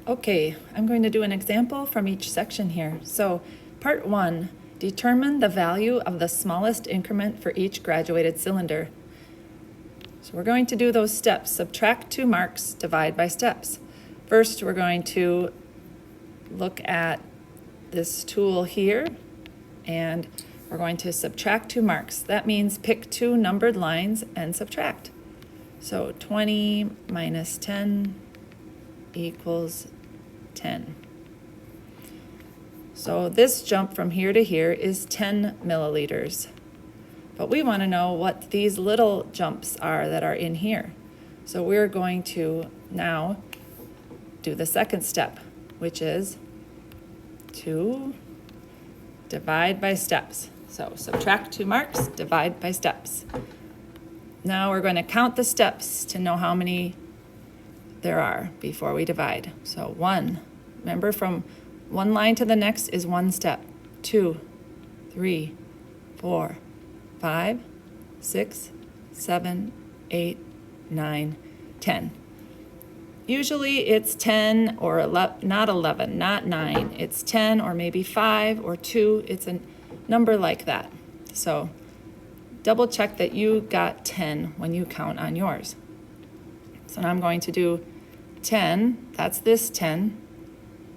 Okay, I'm going to do an example from each section here. So, part 1, determine the value of the smallest increment for each graduated cylinder. So we're going to do those steps. Subtract 2 marks, divide by steps. First, we're going to look at this tool here, and we're going to subtract 2 marks. That means pick 2 numbered lines and subtract. So 20 minus 10 equals 10. So this jump from here to here is 10 milliliters. But we want to know what these little jumps are that are in here. So we're going to now do the second step, which is to divide by steps. So subtract 2 marks, divide by steps. Now we're going to count the steps to know how many there are before we divide. So 1, remember from one line to the next is 1 step. 2, 3, 4, 5, 6, 7, 8, 9, 10. Usually it's 10 or 11, not 11, not 9. It's 10 or maybe 5 or 2. It's a number like that. So double check that you got 10 when you count on yours. So now I'm going to do 10, that's this 10,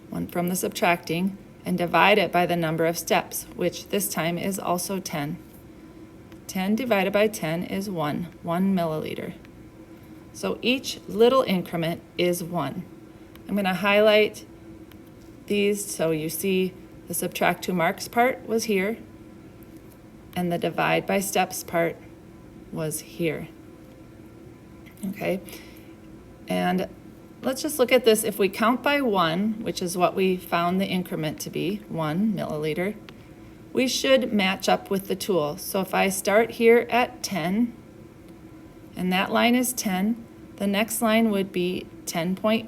one from the subtracting, and divide it by the number of steps, which this time is also 10. 10 divided by 10 is 1 milliliter. So each little increment is 1. I'm going to highlight these so you see the subtract 2 marks part was here, and the divide by steps part was here. Okay, and let's just look at this. If we count by 1, which is what we found the increment to be, 1 milliliter, we should match up with the tool. So if I start here at 10, and that line is 10, the next line would be 10.1,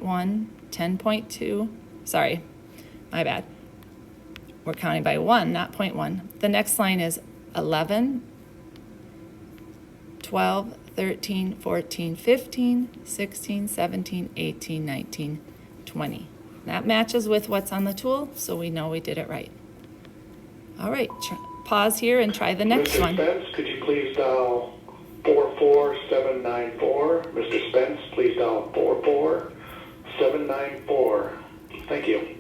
10.2, sorry, my bad. We're counting by 1, not 0.1. The next line is 11, 12, 13, 14, 15, 16, 17, 18, 19, 20. That matches with what's on the tool, so we know we did it right. All right, pause here and try the next one. Mr. Spence, could you please dial 44794? Mr. Spence, please dial 44794. Thank you.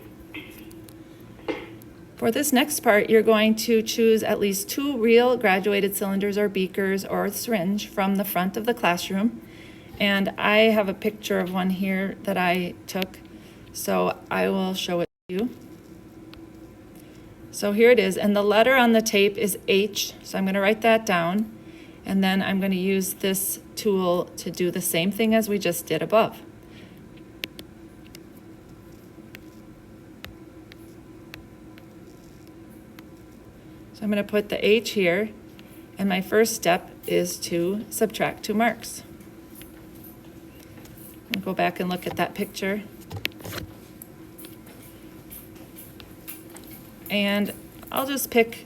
For this next part, you're going to choose at least 2 real graduated cylinders or beakers or syringe from the front of the classroom. And I have a picture of one here that I took, so I will show it to you. So here it is, and the letter on the tape is H, so I'm going to write that down, and then I'm going to use this tool to do the same thing as we just did above. So I'm going to put the H here, and my first step is to subtract 2 marks. I'll go back and look at that picture. And I'll just pick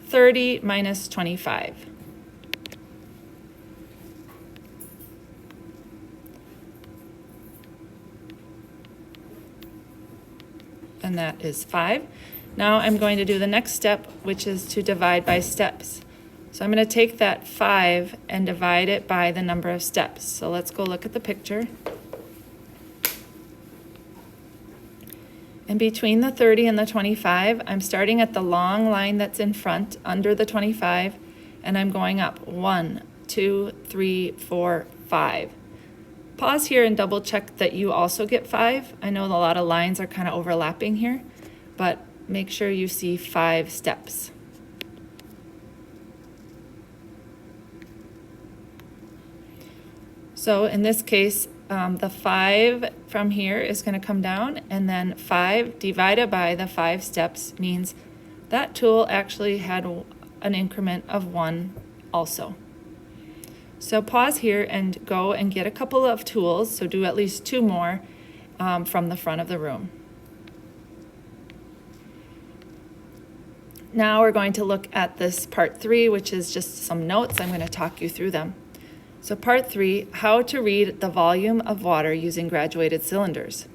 30 minus 25. And that is 5. Now I'm going to do the next step, which is to divide by steps. So I'm going to take that 5 and divide it by the number of steps. So let's go look at the picture. And between the 30 and the 25, I'm starting at the long line that's in front under the 25, and I'm going up 1, 2, 3, 4, 5. Pause here and double check that you also get 5. I know a lot of lines are kind of overlapping here, but make sure you see 5 steps. So in this case, the 5 from here is going to come down, and then 5 divided by the 5 steps means that tool actually had an increment of 1 also. So pause here and go and get a couple of tools, so do at least 2 more from the front of the room. Now we're going to look at this part 3, which is just some notes. I'm going to talk you through them. So part 3, how to read the volume of water using graduated cylinders.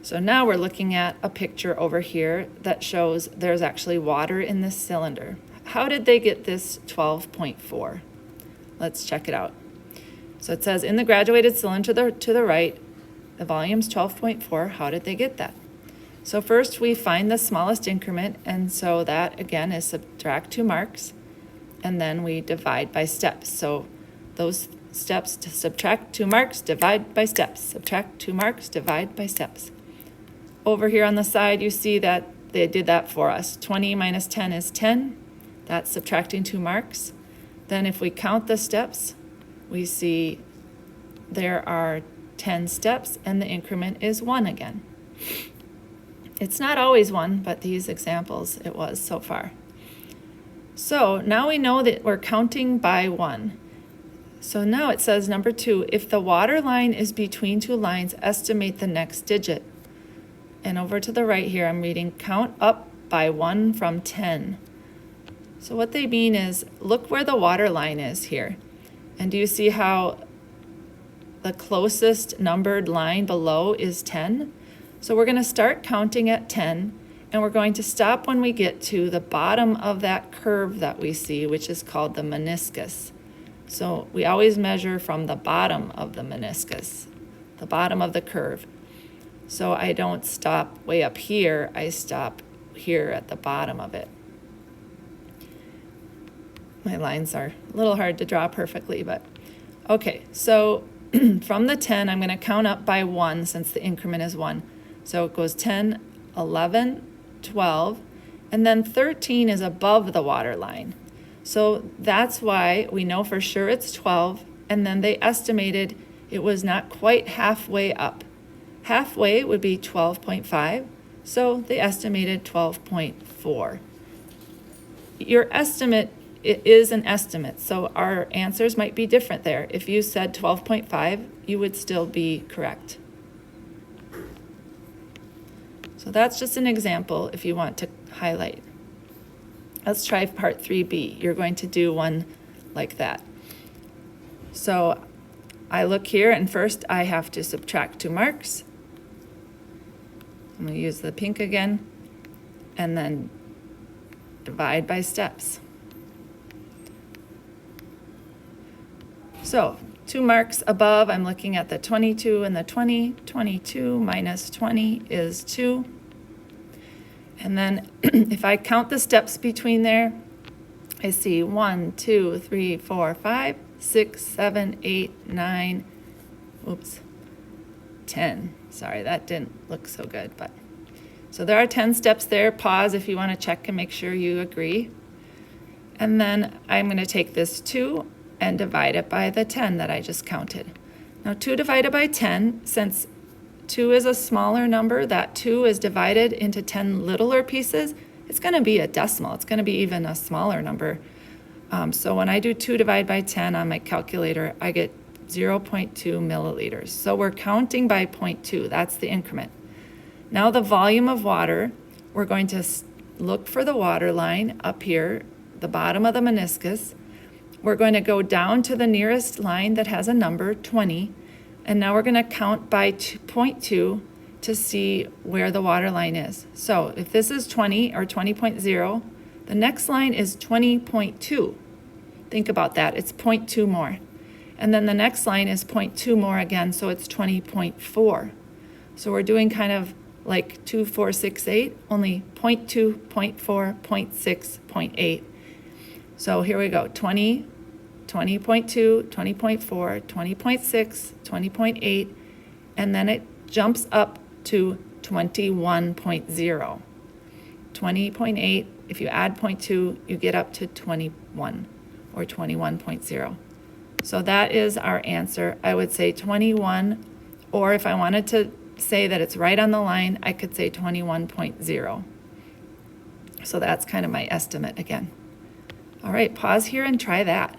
So now we're looking at a picture over here that shows there's actually water in this cylinder. How did they get this 12.4? Let's check it out. So it says in the graduated cylinder to the right, the volume's 12.4. How did they get that? So first we find the smallest increment, and so that again is subtract 2 marks, and then we divide by steps. So those steps to subtract 2 marks, divide by steps, subtract 2 marks, divide by steps. Over here on the side, you see that they did that for us. 20 minus 10 is 10. That's subtracting 2 marks. Then if we count the steps, we see there are 10 steps and the increment is 1 again. It's not always 1, but these examples it was so far. So now we know that we're counting by 1. So now it says number 2, if the water line is between 2 lines, estimate the next digit. And over to the right here, I'm reading count up by 1 from 10. So what they mean is look where the water line is here. And do you see how the closest numbered line below is 10? So we're going to start counting at 10, and we're going to stop when we get to the bottom of that curve that we see, which is called the meniscus. So we always measure from the bottom of the meniscus, the bottom of the curve. So I don't stop way up here, I stop here at the bottom of it. My lines are a little hard to draw perfectly, but okay. So from the 10, I'm going to count up by 1 since the increment is 1. So it goes 10, 11, 12, and then 13 is above the water line. So that's why we know for sure it's 12, and then they estimated it was not quite halfway up. Halfway would be 12.5, so they estimated 12.4. Your estimate is an estimate, so our answers might be different there. If you said 12.5, you would still be correct. So that's just an example if you want to highlight. Let's try part 3B. You're going to do one like that. So I look here, and first I have to subtract 2 marks. I'm going to use the pink again, and then divide by steps. So 2 marks above, I'm looking at the 22 and the 20. 22 minus 20 is 2. And then if I count the steps between there, I see 1, 2, 3, 4, 5, 6, 7, 8, 9, 10. Sorry, that didn't look so good, but so there are 10 steps there. Pause if you want to check and make sure you agree. And then I'm going to take this 2 and divide it by the 10 that I just counted. Now 2 divided by 10, since 2 is a smaller number, that 2 is divided into 10 littler pieces, it's going to be a decimal. It's going to be even a smaller number. So when I do 2 divided by 10 on my calculator, I get 0.2 milliliters. So we're counting by 0.2. That's the increment. Now the volume of water, we're going to look for the water line up here, the bottom of the meniscus. We're going to go down to the nearest line that has a number, 20, and now we're going to count by 0.2 to see where the water line is. So if this is 20 or 20.0, the next line is 20.2. Think about that. It's 0.2 more. And then the next line is 0.2 more again, so it's 20.4. So we're doing kind of like 2, 4, 6, 8, only 0.2, 0.4, 0.6, 0.8. So here we go, 20, 20.2, 20.4, 20.6, 20.8, and then it jumps up to 21.0. 20.8, if you add 0.2, you get up to 21 or 21.0. So that is our answer. I would say 21, or if I wanted to say that it's right on the line, I could say 21.0. So that's kind of my estimate again. All right, pause here and try that.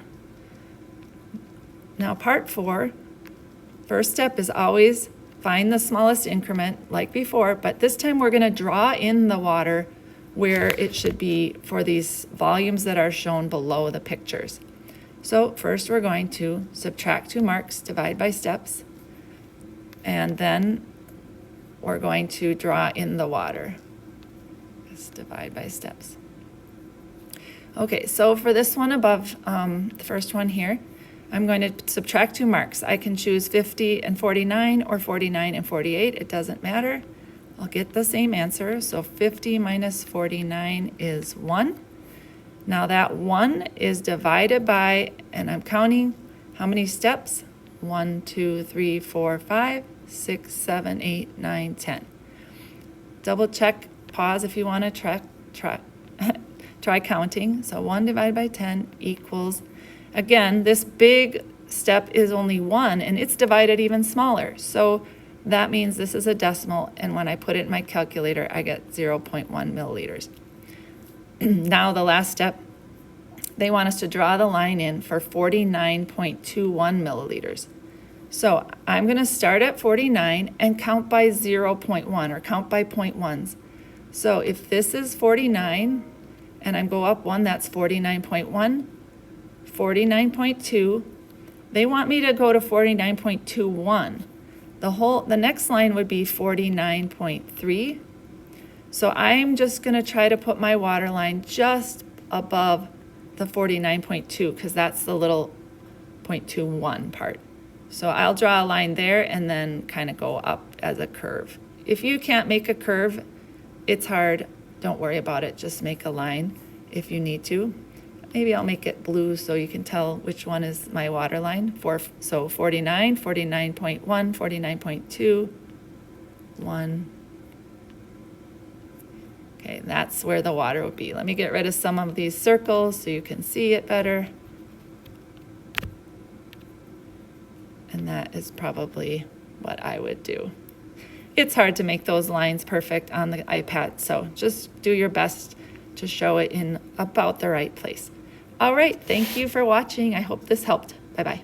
Now part 4, first step is always find the smallest increment like before, but this time we're going to draw in the water where it should be for these volumes that are shown below the pictures. So first we're going to subtract 2 marks, divide by steps, and then we're going to draw in the water. Just divide by steps. Okay, so for this one above, the first one here, I'm going to subtract 2 marks. I can choose 50 and 49 or 49 and 48. It doesn't matter. I'll get the same answer. So 50 minus 49 is 1. Now that 1 is divided by, and I'm counting how many steps? 1, 2, 3, 4, 5, 6, 7, 8, 9, 10. Double check, pause if you want to try counting. So 1 divided by 10 equals, again, this big step is only 1 and it's divided even smaller. So that means this is a decimal, and when I put it in my calculator, I get 0.1 milliliters. Now the last step, they want us to draw the line in for 49.21 milliliters. So I'm going to start at 49 and count by 0.1 or count by 0.1s. So if this is 49 and I go up 1, that's 49.1, 49.2. They want me to go to 49.21. The next line would be 49.3. So I'm just going to try to put my water line just above the 49.2 because that's the little 0.21 part. So I'll draw a line there and then kind of go up as a curve. If you can't make a curve, it's hard. Don't worry about it. Just make a line if you need to. Maybe I'll make it blue so you can tell which one is my water line. So 49, 49.1, 49.2, 1. Okay, that's where the water would be. Let me get rid of some of these circles so you can see it better. And that is probably what I would do. It's hard to make those lines perfect on the iPad, so just do your best to show it in about the right place. All right, thank you for watching. I hope this helped. Bye-bye.